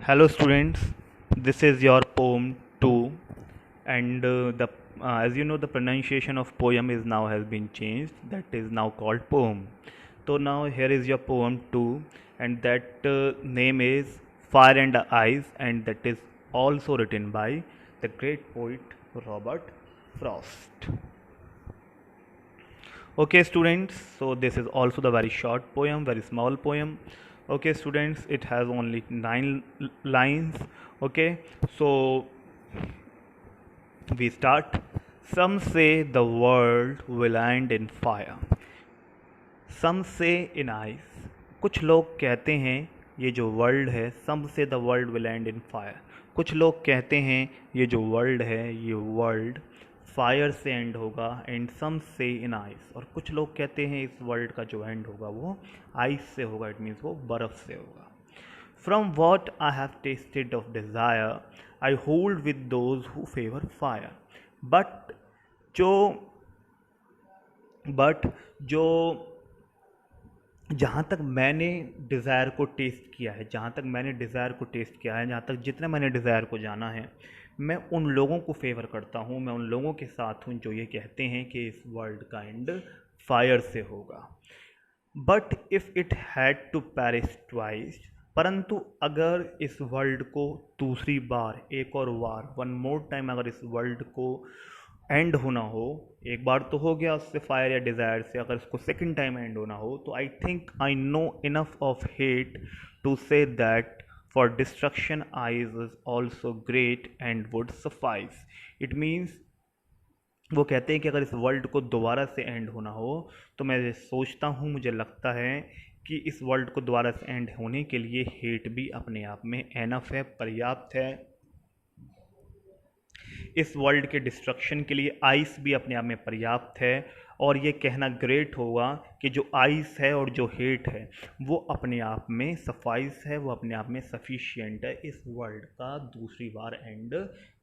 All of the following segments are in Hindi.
Hello students, this is your poem 2 and the as you know the pronunciation of poem is now has been changed, that is now called poem. So now here is your poem 2 and that name is Fire and Ice, and that is also written by the great poet Robert Frost. Okay students, so this is also the very short poem, very small poem. Okay students, it has only 9 lines. Okay, so we start. Some say the world will end in fire, some say in ice. कुछ लोग कहते हैं ये जो वर्ल्ड है, some say the world will end in fire, कुछ लोग कहते हैं ये जो वर्ल्ड है, ये वर्ल्ड फायर से एंड होगा, and some say in ice, और कुछ लोग कहते हैं इस वर्ल्ड का जो एंड होगा वो आइस से होगा, इट मीन्स वो बर्फ़ से होगा. From what I have tested of desire I hold with those who favour fire. But जो बट जो जहाँ तक मैंने डिज़ायर को टेस्ट किया है, जहाँ तक मैंने डिज़ायर को टेस्ट किया है, जहाँ तक जितना मैंने डिज़ायर को जाना है, मैं उन लोगों को फेवर करता हूँ, मैं उन लोगों के साथ हूँ जो ये कहते हैं कि इस वर्ल्ड का एंड फायर से होगा. But if it had to perish twice, परंतु अगर इस वर्ल्ड को दूसरी बार, एक और बार, वन मोर टाइम, अगर इस वर्ल्ड को एंड होना हो, एक बार तो हो गया उससे फायर या डिज़ायर से, अगर इसको सेकंड टाइम एंड होना हो, तो I think I know enough of hate to say that for destruction ice is also great and would suffice. It means वो कहते हैं कि अगर इस वर्ल्ड को दोबारा से एंड होना हो, तो मैं सोचता हूँ, मुझे लगता है कि इस वर्ल्ड को दोबारा से एंड होने के लिए हेट भी अपने आप में एनफ है, पर्याप्त है. इस वर्ल्ड के डिस्ट्रक्शन के लिए आइस भी अपने आप में पर्याप्त है, और ये कहना ग्रेट होगा कि जो आइस है और जो हेट है वो अपने आप में सफाइस है, वो अपने आप में सफिशिएंट है इस वर्ल्ड का दूसरी बार एंड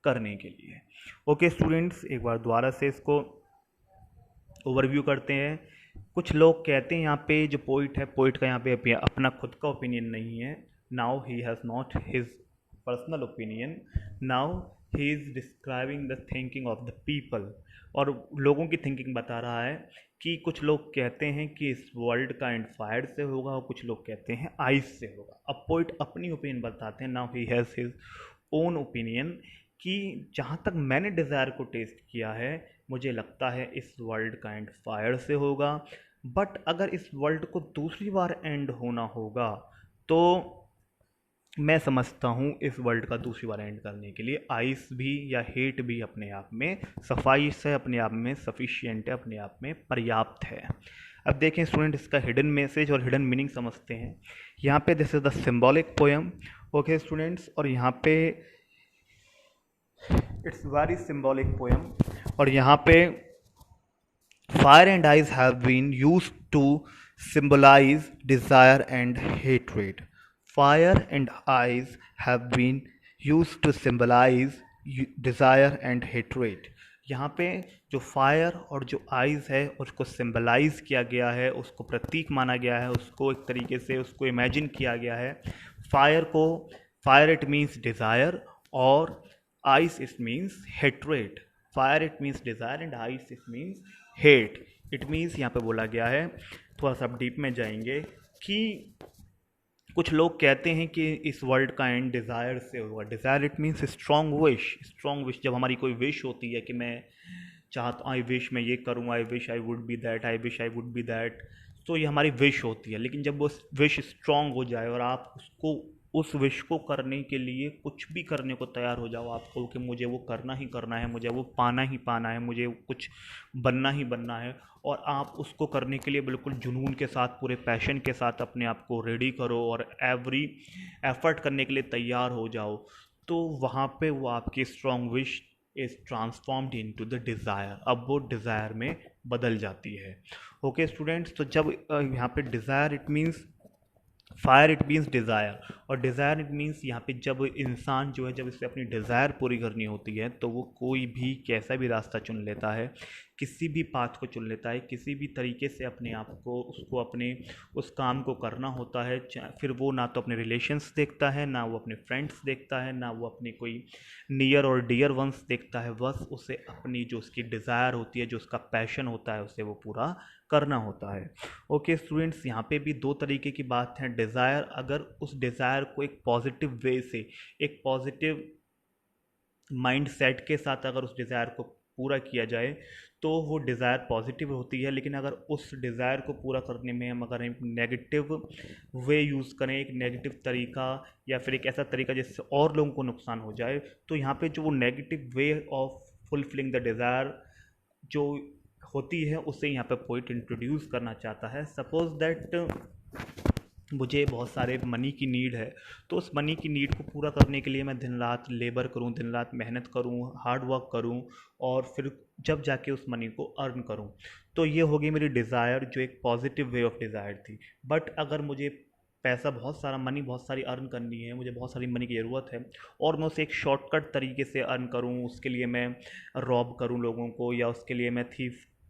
करने के लिए. ओके स्टूडेंट्स, एक बार दोबारा से इसको ओवरव्यू करते हैं. कुछ लोग कहते हैं, यहाँ पे जो पोइट है, पोइट का यहाँ पे अपना खुद का ओपिनियन नहीं है. Now he has not his personal opinion, now he is describing the thinking of the people, और लोगों की थिंकिंग बता रहा है कि कुछ लोग कहते हैं कि इस वर्ल्ड का एंड फायर से होगा, और कुछ लोग कहते हैं आइस से होगा. अब पोइट अपनी ओपिनियन बताते हैं. Now he has his own opinion कि जहाँ तक मैंने डिज़ायर को टेस्ट किया है, मुझे लगता है इस वर्ल्ड का एंड फायर से होगा. बट अगर इस वर्ल्ड को दूसरी बार एंड होना होगा, तो मैं समझता हूँ इस वर्ल्ड का दूसरी बार एंड करने के लिए आइस भी या हेट भी अपने आप में सफाइस है, अपने आप में सफिशिएंट है, अपने आप में पर्याप्त है. अब देखें स्टूडेंट, इसका हिडन मैसेज और हिडन मीनिंग समझते हैं. यहाँ पे this is the symbolic poem. Okay students, और यहाँ पे इट्स वेरी सिंबॉलिक पोएम, और यहाँ पे fire and ice have been used to symbolize desire and hatred. Fire and ice have been used to symbolize desire and hatred. यहाँ पे जो फायर और जो आइज़ है उसको सिंबलाइज किया गया है, उसको प्रतीक माना गया है, उसको एक तरीके से उसको इमेजिन किया गया है. फायर को, फायर इट मीन्स डिज़ायर, और ice it means hatred. Fire it means desire and ice it means hate. It means यहाँ पे बोला गया है, थोड़ा सा डीप में जाएंगे, कि कुछ लोग कहते हैं कि इस वर्ल्ड का एंड डिज़ायर से होगा. Desire it means strong wish. Strong wish, जब हमारी कोई विश होती है कि मैं चाहता, आई विश मैं ये करूँ, I wish I would be that, I wish I would be that, तो ये हमारी विश होती है. लेकिन जब वो विश स्ट्रॉन्ग हो जाए और आप उसको, उस विश को करने के लिए कुछ भी करने को तैयार हो जाओ, आपको कि मुझे वो करना ही करना है, मुझे वो पाना ही पाना है, मुझे कुछ बनना ही बनना है, और आप उसको करने के लिए बिल्कुल जुनून के साथ, पूरे पैशन के साथ अपने आप को रेडी करो और एवरी एफर्ट करने के लिए तैयार हो जाओ, तो वहाँ पे वो आपकी strong wish is transformed into the desire. अब वो डिज़ायर में बदल जाती है. ओके स्टूडेंट्स, तो जब यहाँ पे desire it means fire it means desire, और डिज़ायर इट मीन्स यहाँ पे जब इंसान जो है जब इसे अपनी डिज़ायर पूरी करनी होती है तो वो कोई भी कैसा भी रास्ता चुन लेता है, किसी भी पाथ को चुन लेता है, किसी भी तरीके से अपने आप को उसको अपने उस काम को करना होता है। फिर वो ना तो अपने रिलेशंस देखता है, ना वो अपने फ्रेंड्स देखता है, ना वो अपनी कोई नियर और डियर वंस देखता है, बस उसे अपनी जो उसकी डिज़ायर होती है, जो उसका पैशन होता है, उसे वो पूरा करना होता है। ओके स्टूडेंट्स, यहाँ पे भी दो तरीके की बात है। डिज़ायर, अगर उस डिज़ायर को एक पॉजिटिव वे से, एक पॉजिटिव माइंड सेट के साथ अगर उस डिज़ायर को पूरा किया जाए तो वो डिज़ायर पॉजिटिव होती है। लेकिन अगर उस डिज़ायर को पूरा करने में हम अगर एक नेगेटिव वे यूज़ करें, एक नेगेटिव तरीका या फिर एक ऐसा तरीका जिससे और लोगों को नुकसान हो जाए, तो यहाँ पे जो वो negative way of fulfilling the desire जो होती है उसे यहाँ पे पोइट इंट्रोड्यूस करना चाहता है। सपोज दैट मुझे बहुत सारे मनी की नीड है, तो उस मनी की नीड को पूरा करने के लिए मैं दिन रात लेबर करूं, दिन रात मेहनत करूं, हार्ड वर्क करूं, और फिर जब जाके उस मनी को अर्न करूं। तो ये होगी मेरी डिज़ायर, जो एक पॉजिटिव वे ऑफ डिज़ायर थी। बट अगर मुझे पैसा बहुत सारा, मनी बहुत सारी अर्न करनी है, मुझे बहुत सारी मनी की ज़रूरत है, और मैं उसे एक शॉर्टकट तरीके से अर्न करूं, उसके लिए मैं रॉब करूं लोगों को, या उसके लिए मैं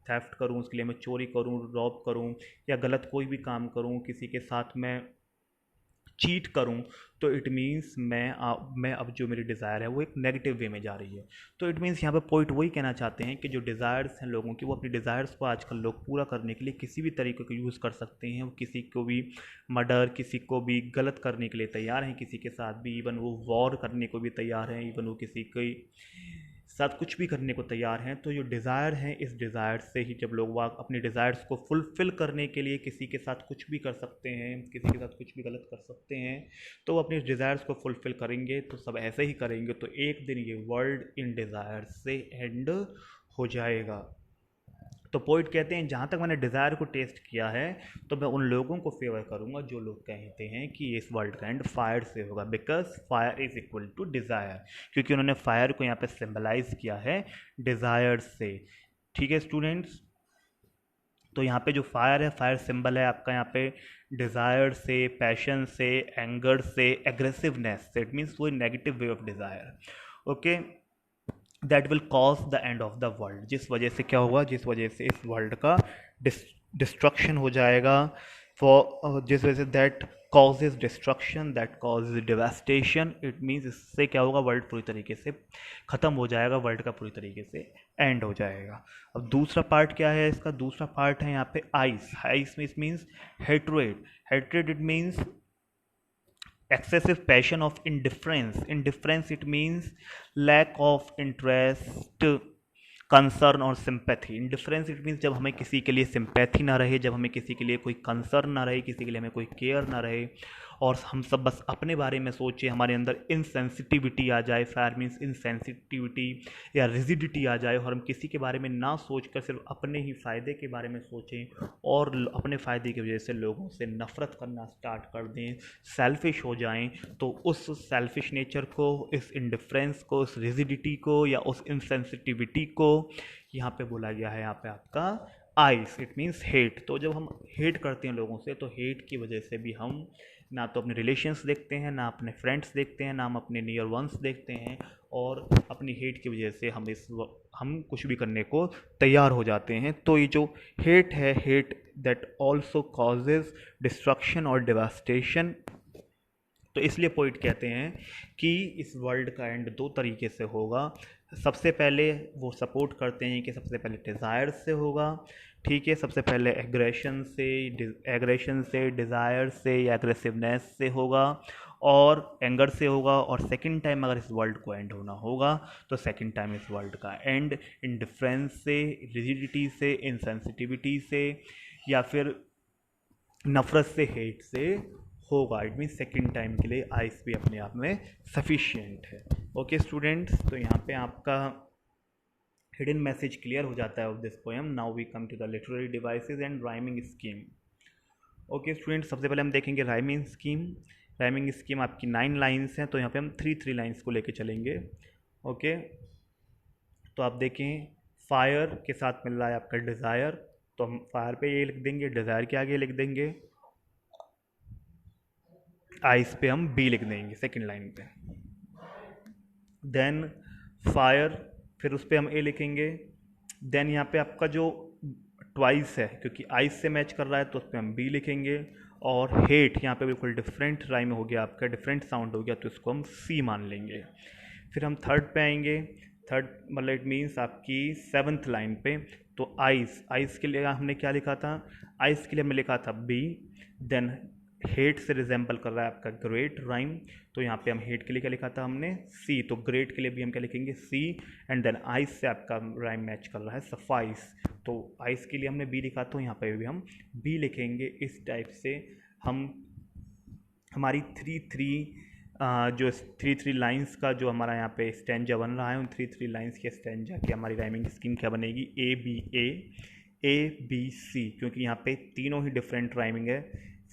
थेफ्ट करूं, उसके लिए मैं चोरी करूं, रॉब करूं, या गलत कोई भी काम करूं, किसी के साथ मैं चीट करूं, तो इट मीन्स मैं अब जो मेरी डिज़ायर है वो एक नेगेटिव वे में जा रही है। तो इट मीन्स यहाँ पे पॉइंट वही कहना चाहते हैं कि जो डिज़ायर्स हैं लोगों की, वो अपनी डिज़ायर्स को आजकल लोग पूरा करने के लिए किसी भी तरीके को यूज़ कर सकते हैं। वो किसी को भी मर्डर, किसी को भी गलत करने के लिए तैयार हैं, किसी के साथ भी इवन वो वॉर करने को भी तैयार हैं, इवन वो किसी के साथ कुछ भी करने को तैयार हैं। तो जो डिज़ायर है, इस डिज़ायर से ही जब लोग वाक अपनी डिज़ायर्स को फुलफ़िल करने के लिए किसी के साथ कुछ भी कर सकते हैं, किसी के साथ कुछ भी गलत कर सकते हैं, तो वो अपनी डिज़ायर्स को फुलफ़िल करेंगे। तो सब ऐसे ही करेंगे तो एक दिन ये वर्ल्ड इन डिज़ायर से एंड हो जाएगा। तो पोइट कहते हैं जहाँ तक मैंने डिज़ायर को टेस्ट किया है, तो मैं उन लोगों को फेवर करूँगा जो लोग कहते हैं कि इस वर्ल्ड का एंड फायर से होगा, because fire is equal to desire, क्योंकि उन्होंने फायर को यहाँ पे सिंबलाइज किया है डिज़ायर से। ठीक है स्टूडेंट्स, तो यहाँ पे जो फायर है, फायर सिंबल है आपका यहाँ पे डिज़ायर से, पैशन से, एंगर से, एग्रेसिवनेस से, इट मीन्स वो negative way of desire. Okay, that will cause the end of the world, जिस वजह से क्या होगा, जिस वजह से इस वर्ल्ड का डिस्ट्रक्शन हो जाएगा। फॉर जिस वजह say that causes destruction, that causes devastation, it means इससे क्या होगा, वर्ल्ड पूरी तरीके से ख़त्म हो जाएगा, वर्ल्ड का पूरी तरीके से एंड हो जाएगा। अब दूसरा पार्ट क्या है इसका, दूसरा पार्ट है यहाँ पे ice. Ice means hatred. Hatred it means excessive passion of indifference. Indifference it means lack of interest, concern और सिंपैथी। इंडिफरेंस इट मीन्स जब हमें किसी के लिए सिंपैथी ना रहे, जब हमें किसी के लिए कोई कंसर्न ना रहे, किसी के लिए हमें कोई केयर ना रहे, और हम सब बस अपने बारे में सोचें, हमारे अंदर इनसेंसिटिविटी आ जाए। फायर मीन्स इनसेंसिटिविटी या रिजिडिटी आ जाए, और हम किसी के बारे में ना सोच कर सिर्फ अपने ही फ़ायदे के बारे में सोचें, और अपने फ़ायदे की वजह से लोगों से नफ़रत करना स्टार्ट कर दें, सेल्फिश हो जाएं। तो उस सेल्फिश नेचर को, इस इंडिफरेंस को, इस रिजिडिटी को या उस इनसेंसिटिविटी को यहाँ पे बोला गया है, यहाँ पे आपका आइस, इट मीन्स हेट। तो जब हम हेट करते हैं लोगों से, तो हेट की वजह से भी हम ना तो अपने रिलेशंस देखते हैं, ना अपने फ्रेंड्स देखते हैं, ना हम अपने नियर वंस देखते हैं, और अपनी हेट की वजह से हम कुछ भी करने को तैयार हो जाते हैं। तो ये जो हेट है, hate that also causes destruction और डिवास्टेशन। तो इसलिए पोइट कहते हैं कि इस वर्ल्ड का एंड दो तरीके से होगा। सबसे पहले वो सपोर्ट करते हैं कि सबसे पहले डिज़ायर से होगा, ठीक है, सबसे पहले एग्रेशन से, डिज़ायर से या एग्रेसिवनेस से होगा, और एंगर से होगा। और सेकंड टाइम अगर इस वर्ल्ड को एंड होना होगा, तो सेकंड टाइम इस वर्ल्ड का एंड इंडिफरेंस से, रिजिडिटी से, इनसेंसिटिविटी से, या फिर नफरत से, हेट से होगा। इट मीन सेकेंड टाइम के लिए आइस भी अपने आप में सफिशियंट है। ओके स्टूडेंट्स, तो यहाँ पे आपका हिडन मैसेज क्लियर हो जाता है of this poem. Now we come to the literary devices and rhyming scheme. Okay students, सबसे पहले हम देखेंगे राइमिंग स्कीम। राइमिंग स्कीम आपकी 9 लाइन्स हैं, तो यहाँ पे हम 3 लाइन्स को लेके चलेंगे। ओके, तो आप देखें, फायर के साथ मिल रहा है आपका डिज़ायर, तो हम फायर पे ये लिख देंगे, डिज़ायर के आगे लिख देंगे आइस पे हम बी लिख देंगे सेकेंड लाइन पे। देन फायर, फिर उस पर हम ए लिखेंगे। देन यहाँ पे आपका जो ट्वाइस है, क्योंकि आइस से मैच कर रहा है तो उस पर हम बी लिखेंगे। और हेट यहाँ पे बिल्कुल डिफरेंट राइम हो गया आपका, डिफरेंट साउंड हो गया, तो इसको हम सी मान लेंगे। फिर हम थर्ड पे आएंगे। थर्ड मतलब इट मीन्स आपकी सेवन्थ लाइन पे। तो आइस, आइस के लिए हमने क्या लिखा था? आइस के लिए हमने लिखा था बी। देन हेट से रिजेंबल कर रहा है आपका ग्रेट राइम, तो यहाँ पे हम हेट के लिए क्या लिखा था हमने? सी। तो ग्रेट के लिए भी हम क्या लिखेंगे? सी। एंड देन आइस से आपका राइम मैच कर रहा है सफाइस, तो आइस के लिए हमने बी लिखा, तो यहाँ पे भी हम बी लिखेंगे। इस टाइप से हम हमारी जो थ्री लाइंस का जो हमारा यहाँ पे स्टैंजा बन रहा है, उन थ्री लाइंस के स्टैंजा की हमारी राइमिंग स्कीम क्या बनेगी? ए बी सी, क्योंकि यहाँ पे तीनों ही डिफरेंट राइमिंग है,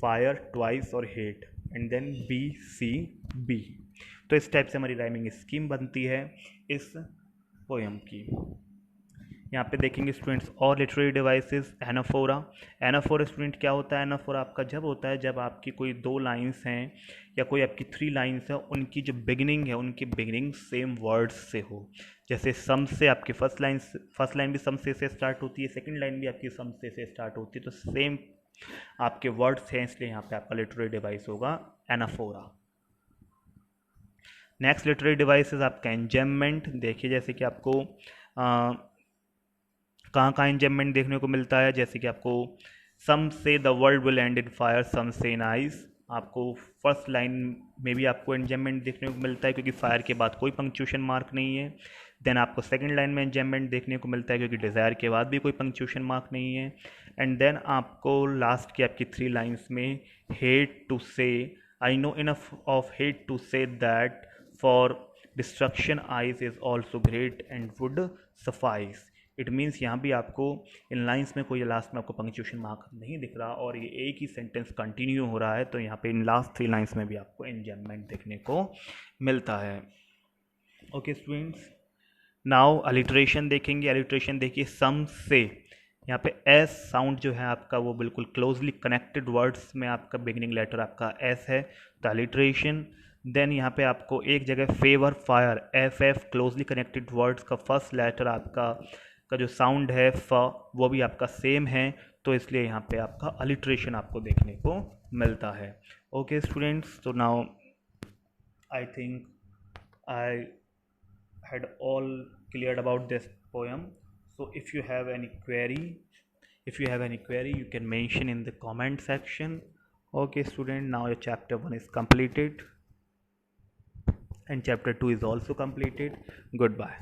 फायर, ट्वाइस और hate, and then B C B. तो इस टाइप से हमारी राइमिंग स्कीम बनती है इस पोएम की। यहाँ पे देखेंगे स्टूडेंट्स और literary devices. Anaphora, anaphora student क्या होता है? एनाफोरा आपका जब होता है जब आपकी कोई दो लाइंस हैं या कोई आपकी थ्री लाइंस है, उनकी जो बिगिनिंग है उनकी बिगिनिंग सेम वर्ड्स से हो। जैसे सम से आपकी फर्स्ट लाइन भी सम से स्टार्ट होती है, सेकंड लाइन भी आपकी सम से स्टार्ट होती है, तो सेम आपके वर्ड्स हैं, इसलिए यहाँ पे आपका लिटरेरी डिवाइस होगा anaphora. Next literary device is आपका एंजेममेंट। देखिए जैसे कि आपको कहाँ कहाँ एंजेममेंट देखने को मिलता है, जैसे कि आपको some say the world will end in fire, some say in ice. आपको फर्स्ट लाइन में भी आपको एंजेममेंट देखने को मिलता है, क्योंकि फायर के बाद कोई पंक्चुएशन मार्क नहीं है। देन आपको सेकंड लाइन में एंजेममेंट देखने को मिलता है, क्योंकि डिज़ायर के बाद भी कोई पंक्चुएशन मार्क नहीं है। एंड देन आपको लास्ट की आपकी थ्री लाइन्स में hate to say, I know enough of hate to say that for destruction ice is also great and would suffice. It means यहाँ भी आपको इन लाइंस में कोई लास्ट में आपको पंक्चुएशन मार्क नहीं दिख रहा और ये एक ही सेंटेंस कंटिन्यू हो रहा है, तो यहाँ पे इन लास्ट थ्री लाइंस में भी आपको एंजेममेंट देखने को मिलता है। ओके स्टूडेंट्स, नाउ अलिट्रेशन देखेंगे। अलिट्रेशन देखिए, सम से यहाँ पे एस साउंड जो है आपका वो बिल्कुल क्लोजली कनेक्टेड वर्ड्स में आपका बिगिनिंग लेटर आपका एस है, तो अलिट्रेशन। देन यहाँ पे आपको एक जगह favour fire, F F closely connected words का फर्स्ट लेटर आपका का जो साउंड है फ, वो भी आपका सेम है, तो इसलिए यहाँ पे आपका अलिट्रेशन आपको देखने को मिलता है। ओके स्टूडेंट्स, तो now I think I had all cleared about this poem. So if you have any query you can mention in the comment section. Okay student, now your chapter 1 is completed and chapter 2 is also completed. Goodbye.